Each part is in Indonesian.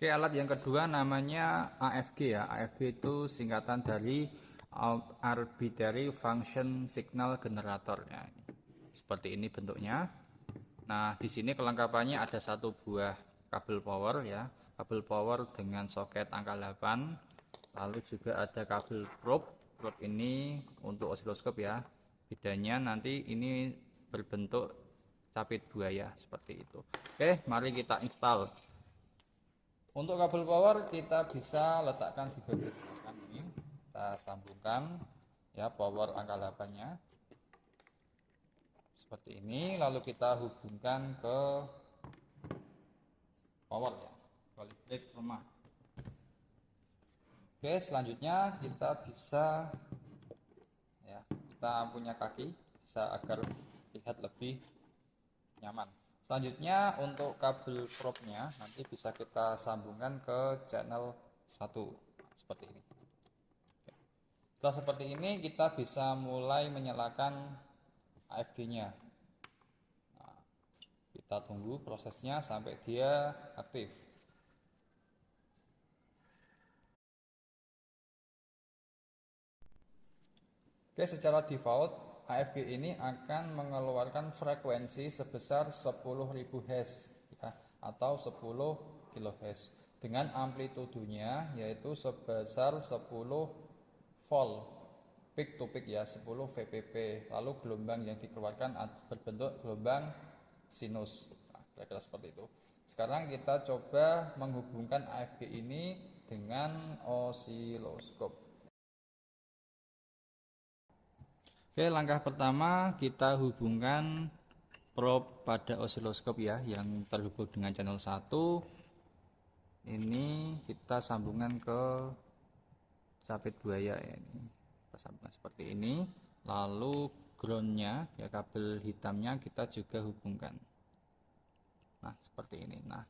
Oke, alat yang kedua namanya AFG ya. AFG itu singkatan dari Arbitrary Function Signal Generator ya. Seperti ini bentuknya. Nah, di sini kelengkapannya ada satu buah kabel power ya. Kabel power dengan soket angka 8. Lalu juga ada kabel probe. Probe ini untuk osiloskop ya. Bedanya nanti ini berbentuk capit buaya seperti itu. Oke, mari kita install. Untuk kabel power kita bisa letakkan di bagian belakang ini. Kita sambungkan ya power angka 8-nya. Seperti ini, lalu kita hubungkan ke power ya, ke listrik rumah. Oke, selanjutnya kita bisa ya, kita punya kaki bisa agar lihat lebih nyaman. Selanjutnya untuk kabel probe-nya nanti bisa kita sambungkan ke channel 1 seperti ini. Setelah seperti ini kita bisa mulai menyalakan AFG-nya. Nah, kita tunggu prosesnya sampai dia aktif. Oke, secara default AFG ini akan mengeluarkan frekuensi sebesar 10.000 Hz ya, atau 10 kHz dengan amplitudonya yaitu sebesar 10 volt peak to peak ya, 10 VPP. Lalu gelombang yang dikeluarkan berbentuk gelombang sinus. Nah, kira-kira seperti itu. Sekarang kita coba menghubungkan AFG ini dengan osiloskop. Oke, langkah pertama kita hubungkan probe pada osiloskop ya yang terhubung dengan channel 1. Ini kita sambungkan ke capit buaya ya ini. Kita sambungkan seperti ini. Lalu groundnya ya kabel hitamnya kita juga hubungkan. Nah, seperti ini. Nah,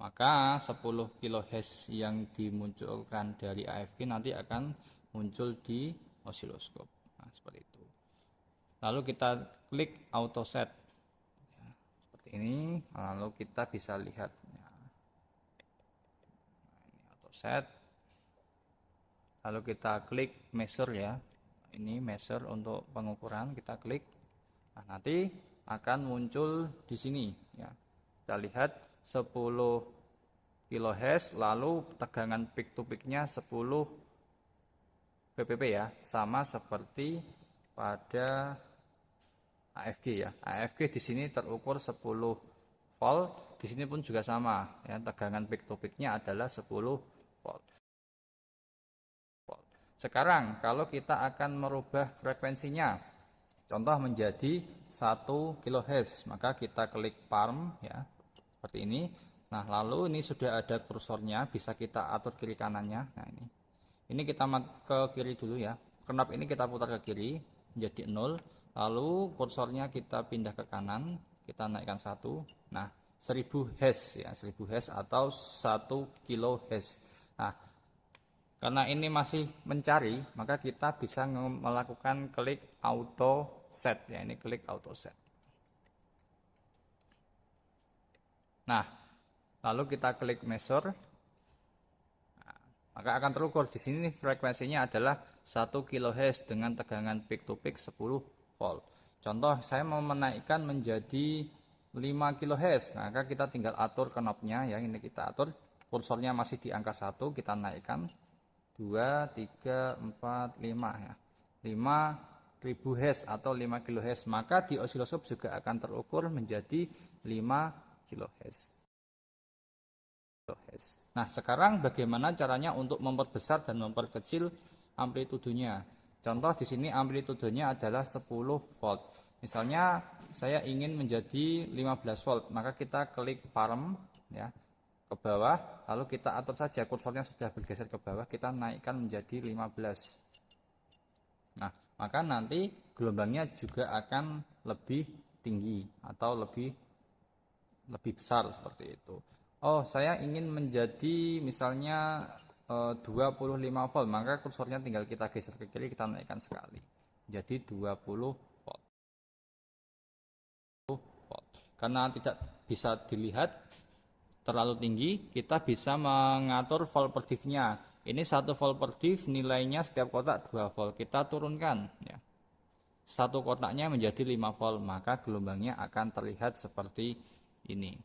maka 10 kHz yang dimunculkan dari AFG nanti akan muncul di osiloskop. Nah, seperti itu. Lalu kita klik auto set ya, seperti ini. Lalu kita bisa lihat ya. Nah, ini auto set. Lalu kita klik measure ya. Ini measure untuk pengukuran, kita klik. Nah, nanti akan muncul di sini ya. Kita lihat 10 kHz lalu tegangan peak to peak-nya 10 VPP ya, sama seperti pada AFG ya. AFG di sini terukur 10 volt, di sini pun juga sama ya, tegangan peak to peak-nya adalah 10 volt. Sekarang kalau kita akan merubah frekuensinya, contoh menjadi 1 kHz, maka kita klik palm ya, seperti ini. Nah, lalu ini sudah ada kursornya, bisa kita atur kiri kanannya. Nah, ini kita ke kiri dulu ya. Knob ini kita putar ke kiri menjadi 0. Lalu kursornya kita pindah ke kanan, kita naikkan 1. Nah, 1000 Hz ya, 1000 Hz atau 1 kHz. Nah, karena ini masih mencari, maka kita bisa melakukan klik auto set ya, ini klik auto set. Nah, lalu kita klik measure. Nah, maka akan terukur di sini frekuensinya adalah 1 kHz dengan tegangan peak to peak 10 volt. Contoh saya mau menaikkan menjadi 5 kHz, maka kita tinggal atur knobnya ya, ini kita atur. Kursornya masih di angka 1, kita naikkan 2, 3, 4, 5 ya. 5000 Hz atau 5 kHz, maka di osiloskop juga akan terukur menjadi 5 kHz. Nah, sekarang bagaimana caranya untuk memperbesar dan memperkecil amplitudenya? Contoh di sini amplitudenya adalah 10 volt. Misalnya saya ingin menjadi 15 volt, maka kita klik palm ya ke bawah, lalu kita atur saja kursornya sudah bergeser ke bawah, kita naikkan menjadi 15. Nah, maka nanti gelombangnya juga akan lebih tinggi atau lebih besar seperti itu. Oh, saya ingin menjadi misalnya 25 volt, maka kursornya tinggal kita geser ke kiri, kita naikkan sekali. Jadi 20 volt. Karena tidak bisa dilihat, terlalu tinggi, kita bisa mengatur volt per diff-nya. Ini 1 volt per diff, nilainya setiap kotak 2 volt. Kita turunkan ya. Satu kotaknya menjadi 5 volt, maka gelombangnya akan terlihat seperti ini.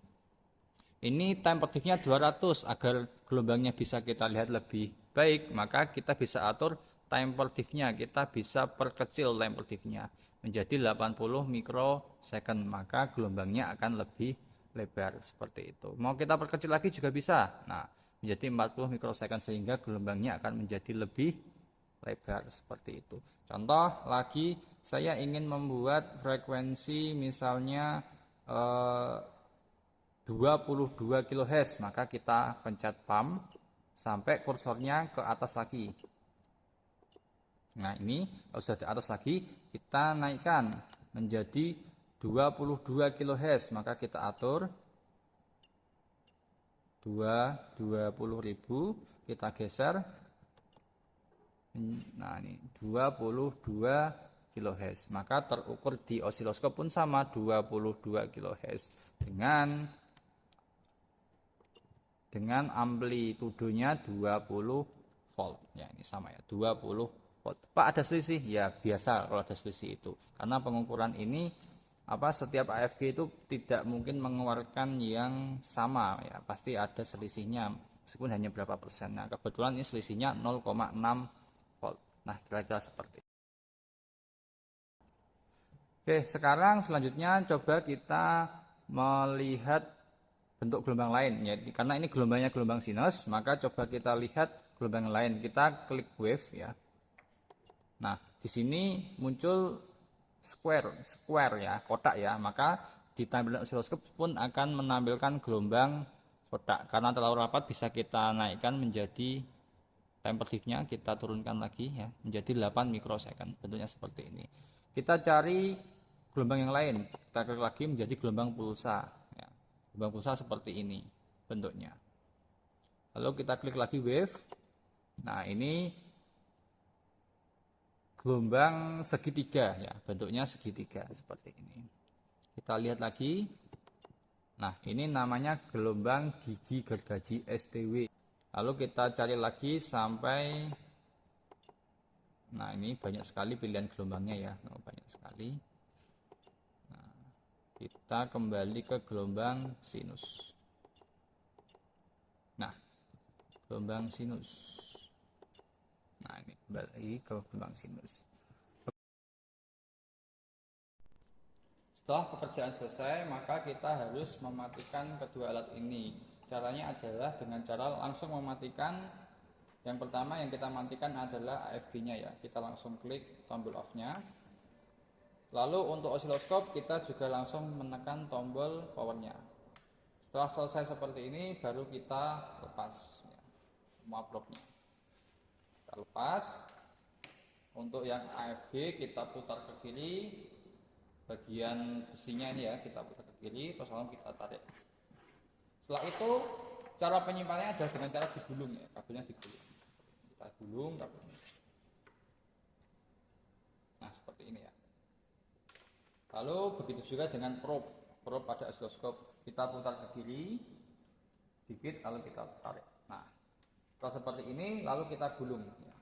Ini time per diff-nya 200. Agar gelombangnya bisa kita lihat lebih baik, maka kita bisa atur time per diff-nya. Kita bisa perkecil time per diff-nya menjadi 80 mikrosecond, maka gelombangnya akan lebih lebar seperti itu. Mau kita perkecil lagi juga bisa. Nah, menjadi 40 mikrosecond sehingga gelombangnya akan menjadi lebih lebar seperti itu. Contoh lagi, saya ingin membuat frekuensi misalnya 22 kHz, maka kita pencet pump sampai kursornya ke atas lagi. Nah, ini kalau sudah di atas lagi, kita naikkan menjadi 22 kHz, maka kita atur 20.000, kita geser. Nah, ini 22 kHz, maka terukur di osiloskop pun sama 22 kHz dengan amplitudenya 20 volt. Ya, ini sama ya, 20 volt. Pak, ada selisih? Ya, biasa kalau ada selisih itu. Karena pengukuran ini setiap AFG itu tidak mungkin mengeluarkan yang sama ya, pasti ada selisihnya meskipun hanya berapa persen. Nah, kebetulan ini selisihnya 0,6 volt. Nah, kira-kira seperti itu. Oke, sekarang selanjutnya coba kita melihat bentuk gelombang lain ya. Karena ini gelombangnya gelombang sinus, maka coba kita lihat gelombang lain. Kita klik wave ya. Nah, di sini muncul square ya, kotak ya. Maka di tampilan osiloskop pun akan menampilkan gelombang kotak. Karena terlalu rapat bisa kita naikkan menjadi time per diff-nya, kita turunkan lagi ya menjadi 8 mikrosecond. Bentuknya seperti ini. Kita cari gelombang yang lain. Kita klik lagi menjadi gelombang pulsa ya. Gelombang pulsa seperti ini bentuknya. Lalu kita klik lagi wave. Nah, ini gelombang segitiga ya, bentuknya segitiga seperti ini. Kita lihat lagi. Nah, ini namanya gelombang gigi gergaji STW. Lalu kita cari lagi sampai, nah ini banyak sekali pilihan gelombangnya ya, banyak sekali. Nah, kita kembali ke gelombang sinus. Nah, gelombang sinus. Nah, ini kembali lagi ke gelombang sinus. Setelah pekerjaan selesai, maka kita harus mematikan kedua alat ini. Caranya adalah dengan cara langsung mematikan. Yang pertama yang kita matikan adalah AFG-nya ya. Kita langsung klik tombol off-nya. Lalu untuk osiloskop kita juga langsung menekan tombol power-nya. Setelah selesai seperti ini, baru kita lepas ya, probe-nya. Kita lepas. Untuk yang AFG kita putar ke kiri. Bagian besinya ini ya kita putar ke kiri, terus lalu kita tarik. Setelah itu cara penyimpanannya adalah dengan cara digulung ya, kabelnya digulung. Kita gulung kabelnya. Nah, seperti ini ya. Lalu begitu juga dengan probe pada osiloskop, kita putar ke kiri sedikit lalu kita tarik. Nah, setelah seperti ini lalu kita gulung ya.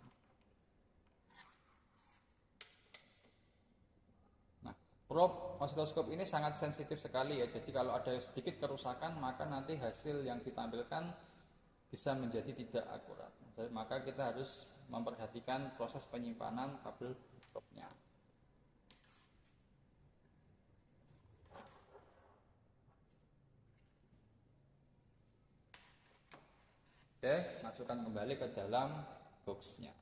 Probe osiloskop ini sangat sensitif sekali ya, jadi kalau ada sedikit kerusakan maka nanti hasil yang ditampilkan bisa menjadi tidak akurat. Jadi, maka kita harus memperhatikan proses penyimpanan kabel probe-nya. Oke, masukkan kembali ke dalam box-nya.